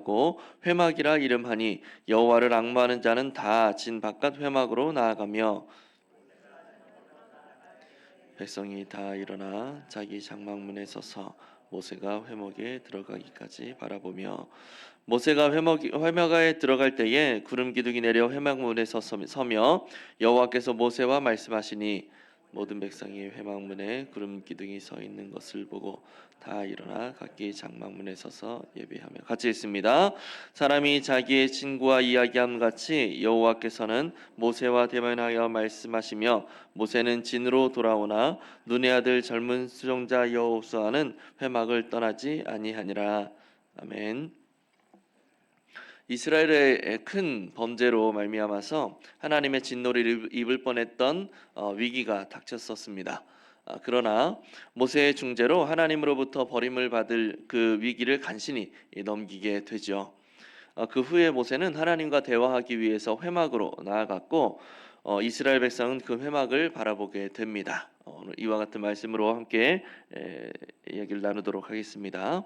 하고 회막이라 이름하니 여호와를 앙모하는 자는 다 진 바깥 회막으로 나아가며 백성이 다 일어나 자기 장막문에 서서 모세가 회막에 들어가기까지 바라보며 모세가 회막에 들어갈 때에 구름 기둥이 내려 회막문에 서며 여호와께서 모세와 말씀하시니 모든 백성이 회막문에 구름 기둥이 서 있는 것을 보고 다 일어나 각기 장막문에 서서 예배하며 같이 있습니다. 사람이 자기의 친구와 이야기함 같이 여호와께서는 모세와 대면하여 말씀하시며 모세는 진으로 돌아오나 눈의 아들 젊은 수종자 여호수아는 회막을 떠나지 아니하니라. 아멘. 이스라엘의 큰 범죄로 말미암아서 하나님의 진노를 입을 뻔했던 위기가 닥쳤었습니다. 그러나 모세의 중재로 하나님으로부터 버림을 받을 그 위기를 간신히 넘기게 되죠. 그 후에 모세는 하나님과 대화하기 위해서 회막으로 나아갔고 이스라엘 백성은 그 회막을 바라보게 됩니다. 오늘 이와 같은 말씀으로 함께 이야기를 나누도록 하겠습니다.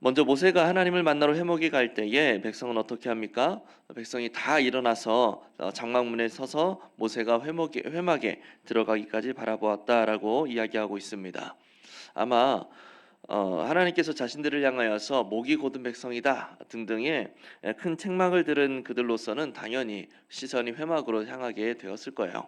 먼저 모세가 하나님을 만나러 회막에 갈 때에 백성은 어떻게 합니까? 백성이 다 일어나서 장막문에 서서 모세가 회막에 들어가기까지 바라보았다라고 이야기하고 있습니다. 아마 하나님께서 자신들을 향하여서 목이 곧은 백성이다 등등의 큰 책망을 들은 그들로서는 당연히 시선이 회막으로 향하게 되었을 거예요.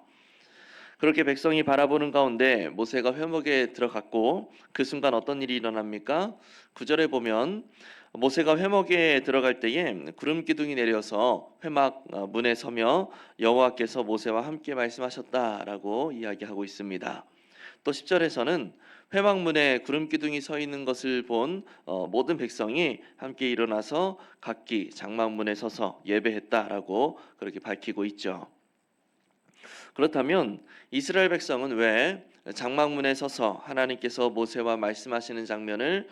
그렇게 백성이 바라보는 가운데 모세가 회막에 들어갔고 그 순간 어떤 일이 일어납니까? 9절에 보면 모세가 회막에 들어갈 때에 구름 기둥이 내려서 회막 문에 서며 여호와께서 모세와 함께 말씀하셨다라고 이야기하고 있습니다. 또 10절에서는 회막 문에 구름 기둥이 서 있는 것을 본 모든 백성이 함께 일어나서 각기 장막 문에 서서 예배했다라고 그렇게 밝히고 있죠. 그렇다면 이스라엘 백성은 왜 장막문에 서서 하나님께서 모세와 말씀하시는 장면을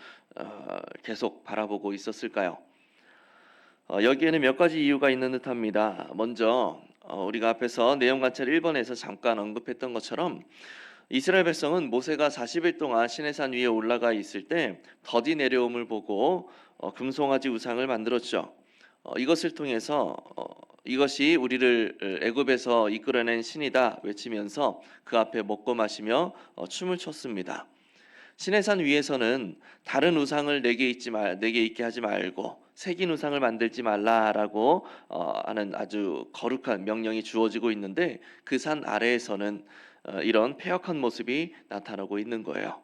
계속 바라보고 있었을까요? 여기에는 몇 가지 이유가 있는 듯합니다. 먼저 우리가 앞에서 내용 관찰 1번에서 잠깐 언급했던 것처럼 이스라엘 백성은 모세가 40일 동안 시내산 위에 올라가 있을 때 더디 내려옴을 보고 금송아지 우상을 만들었죠. 이것을 통해서 이것이 우리를 애굽에서 이끌어낸 신이다 외치면서 그 앞에 먹고 마시며 춤을 췄습니다. 시내산 위에서는 다른 우상을 내게 있게 하지 말고 새긴 우상을 만들지 말라라고 하는 아주 거룩한 명령이 주어지고 있는데 그 산 아래에서는 이런 패역한 모습이 나타나고 있는 거예요.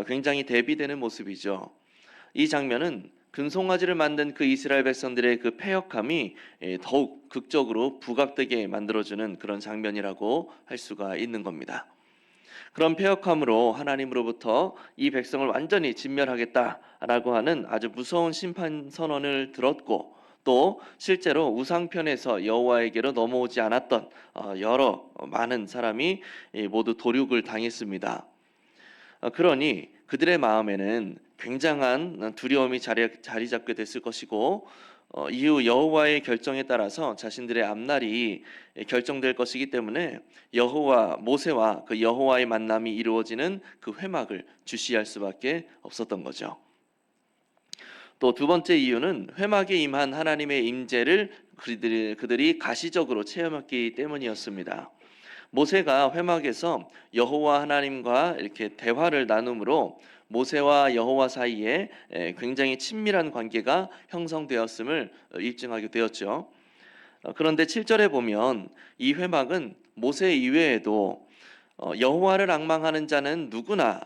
굉장히 대비되는 모습이죠. 이 장면은 금송아지를 만든 그 이스라엘 백성들의 그 패역함이 더욱 극적으로 부각되게 만들어주는 그런 장면이라고 할 수가 있는 겁니다. 그런 패역함으로 하나님으로부터 이 백성을 완전히 진멸하겠다라고 하는 아주 무서운 심판 선언을 들었고 또 실제로 우상편에서 여호와에게로 넘어오지 않았던 여러 많은 사람이 모두 도륙을 당했습니다. 그러니 그들의 마음에는 굉장한 두려움이 자리 잡게 됐을 것이고 이후 여호와의 결정에 따라서 자신들의 앞날이 결정될 것이기 때문에 모세와 그 여호와의 만남이 이루어지는 그 회막을 주시할 수밖에 없었던 거죠. 또 두 번째 이유는 회막에 임한 하나님의 임재를 그들이 가시적으로 체험했기 때문이었습니다. 모세가 회막에서 여호와 하나님과 이렇게 대화를 나눔으로 모세와 여호와 사이에 굉장히 친밀한 관계가 형성되었음을 입증하게 되었죠. 그런데 7절에 보면 이 회막은 모세 이외에도 여호와를 앙망하는 자는 누구나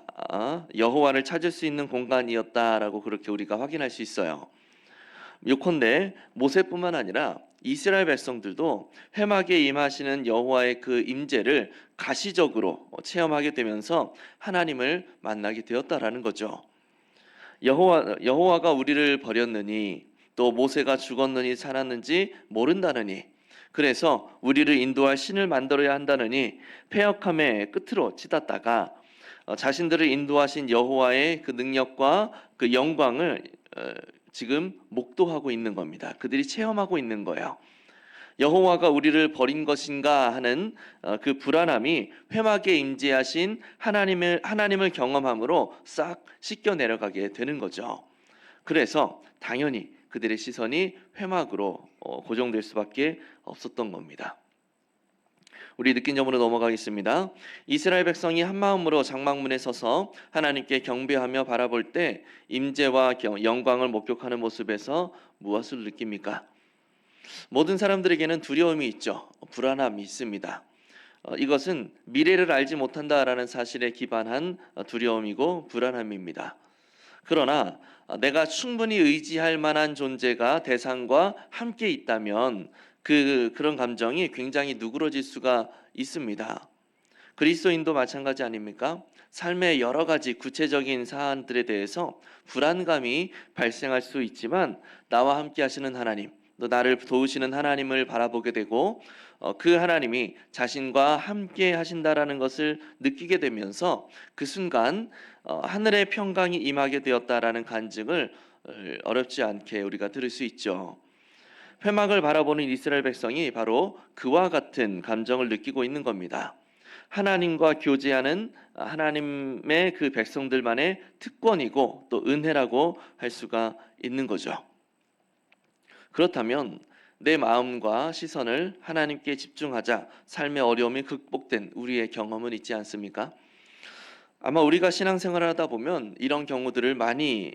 여호와를 찾을 수 있는 공간이었다라고 그렇게 우리가 확인할 수 있어요. 요컨대 모세뿐만 아니라 이스라엘 백성들도 회막에 임하시는 여호와의 그 임재를 가시적으로 체험하게 되면서 하나님을 만나게 되었다라는 거죠. 여호와가 우리를 버렸느니 또 모세가 죽었느니 살았는지 모른다느니 그래서 우리를 인도할 신을 만들어야 한다느니 패역함의 끝으로 치닫다가 자신들을 인도하신 여호와의 그 능력과 그 영광을 지금 목도하고 있는 겁니다. 그들이 체험하고 있는 거예요. 여호와가 우리를 버린 것인가 하는 그 불안함이 회막에 임재하신 하나님을 경험함으로 싹 씻겨 내려가게 되는 거죠. 그래서 당연히 그들의 시선이 회막으로 고정될 수밖에 없었던 겁니다. 우리 느낀 점으로 넘어가겠습니다. 이스라엘 백성이 한 마음으로 장막문에 서서 하나님께 경배하며 바라볼 때 임재와 영광을 목격하는 모습에서 무엇을 느낍니까? 모든 사람들에게는 두려움이 있죠. 불안함이 있습니다. 이것은 미래를 알지 못한다라는 사실에 기반한 두려움이고 불안함입니다. 그러나 내가 충분히 의지할 만한 존재가 대상과 함께 있다면 그런 감정이 굉장히 누그러질 수가 있습니다. 그리스도인도 마찬가지 아닙니까? 삶의 여러 가지 구체적인 사안들에 대해서 불안감이 발생할 수 있지만 나와 함께 하시는 하나님, 또 나를 도우시는 하나님을 바라보게 되고 그 하나님이 자신과 함께 하신다라는 것을 느끼게 되면서 그 순간 하늘의 평강이 임하게 되었다라는 간증을 어렵지 않게 우리가 들을 수 있죠. 회막을 바라보는 이스라엘 백성이 바로 그와 같은 감정을 느끼고 있는 겁니다. 하나님과 교제하는 하나님의 그 백성들만의 특권이고 또 은혜라고 할 수가 있는 거죠. 그렇다면 내 마음과 시선을 하나님께 집중하자 삶의 어려움이 극복된 우리의 경험은 있지 않습니까? 아마 우리가 신앙생활을 하다 보면 이런 경우들을 많이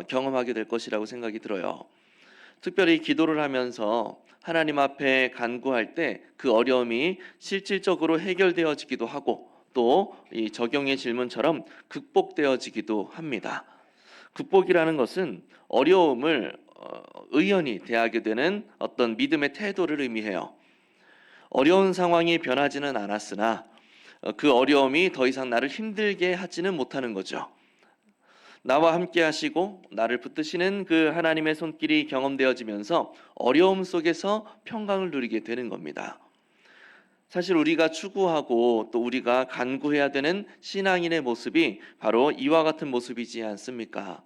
경험하게 될 것이라고 생각이 들어요. 특별히 기도를 하면서 하나님 앞에 간구할 때 그 어려움이 실질적으로 해결되어지기도 하고 또 이 적용의 질문처럼 극복되어지기도 합니다. 극복이라는 것은 어려움을 의연히 대하게 되는 어떤 믿음의 태도를 의미해요. 어려운 상황이 변하지는 않았으나 그 어려움이 더 이상 나를 힘들게 하지는 못하는 거죠. 나와 함께 하시고 나를 붙드시는 그 하나님의 손길이 경험되어지면서 어려움 속에서 평강을 누리게 되는 겁니다. 사실 우리가 추구하고 또 우리가 간구해야 되는 신앙인의 모습이 바로 이와 같은 모습이지 않습니까?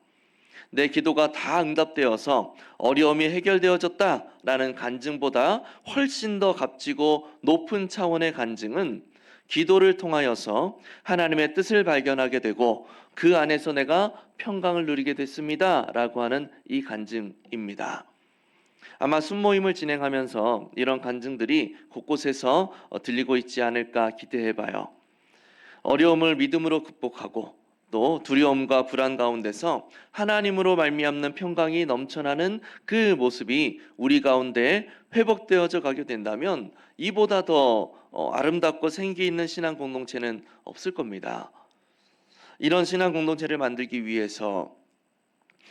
내 기도가 다 응답되어서 어려움이 해결되어졌다라는 간증보다 훨씬 더 값지고 높은 차원의 간증은 기도를 통하여서 하나님의 뜻을 발견하게 되고 그 안에서 내가 평강을 누리게 됐습니다라고 하는 이 간증입니다. 아마 순모임을 진행하면서 이런 간증들이 곳곳에서 들리고 있지 않을까 기대해봐요. 어려움을 믿음으로 극복하고 또 두려움과 불안 가운데서 하나님으로 말미암는 평강이 넘쳐나는 그 모습이 우리 가운데 회복되어져 가게 된다면 이보다 더 아름답고 생기 있는 신앙 공동체는 없을 겁니다. 이런 신앙 공동체를 만들기 위해서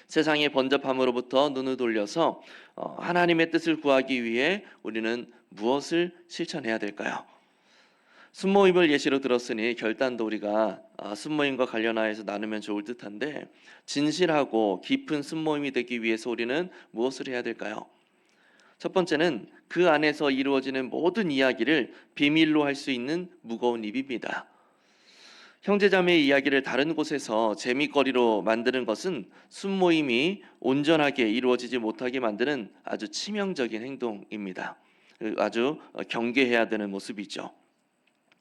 세상의 번잡함으로부터 눈을 돌려서 하나님의 뜻을 구하기 위해 우리는 무엇을 실천해야 될까요? 순모임을 예시로 들었으니 결단도 우리가 순모임과 관련하여서 나누면 좋을 듯한데 진실하고 깊은 순모임이 되기 위해서 우리는 무엇을 해야 될까요? 첫 번째는 그 안에서 이루어지는 모든 이야기를 비밀로 할 수 있는 무거운 입입니다. 형제자매의 이야기를 다른 곳에서 재미거리로 만드는 것은 순모임이 온전하게 이루어지지 못하게 만드는 아주 치명적인 행동입니다. 아주 경계해야 되는 모습이죠.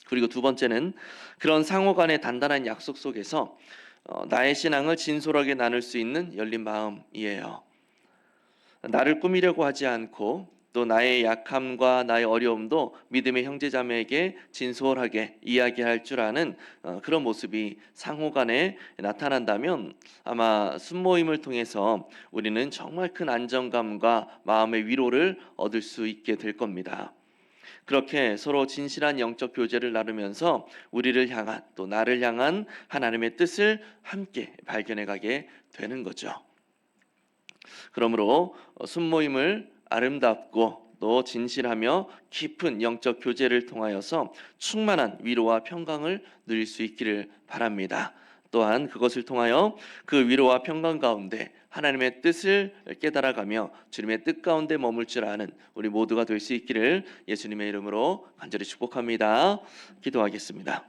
그리고 두 번째는 그런 상호 간의 단단한 약속 속에서 나의 신앙을 진솔하게 나눌 수 있는 열린 마음이에요. 나를 꾸미려고 하지 않고 또 나의 약함과 나의 어려움도 믿음의 형제자매에게 진솔하게 이야기할 줄 아는 그런 모습이 상호 간에 나타난다면 아마 순모임을 통해서 우리는 정말 큰 안정감과 마음의 위로를 얻을 수 있게 될 겁니다. 그렇게 서로 진실한 영적 교제를 나누면서 우리를 향한 또 나를 향한 하나님의 뜻을 함께 발견해 가게 되는 거죠. 그러므로 순모임을 아름답고 또 진실하며 깊은 영적 교제를 통하여서 충만한 위로와 평강을 누릴 수 있기를 바랍니다. 또한 그것을 통하여 그 위로와 평강 가운데 하나님의 뜻을 깨달아가며 주님의 뜻 가운데 머물 줄 아는 우리 모두가 될 수 있기를 예수님의 이름으로 간절히 축복합니다. 기도하겠습니다.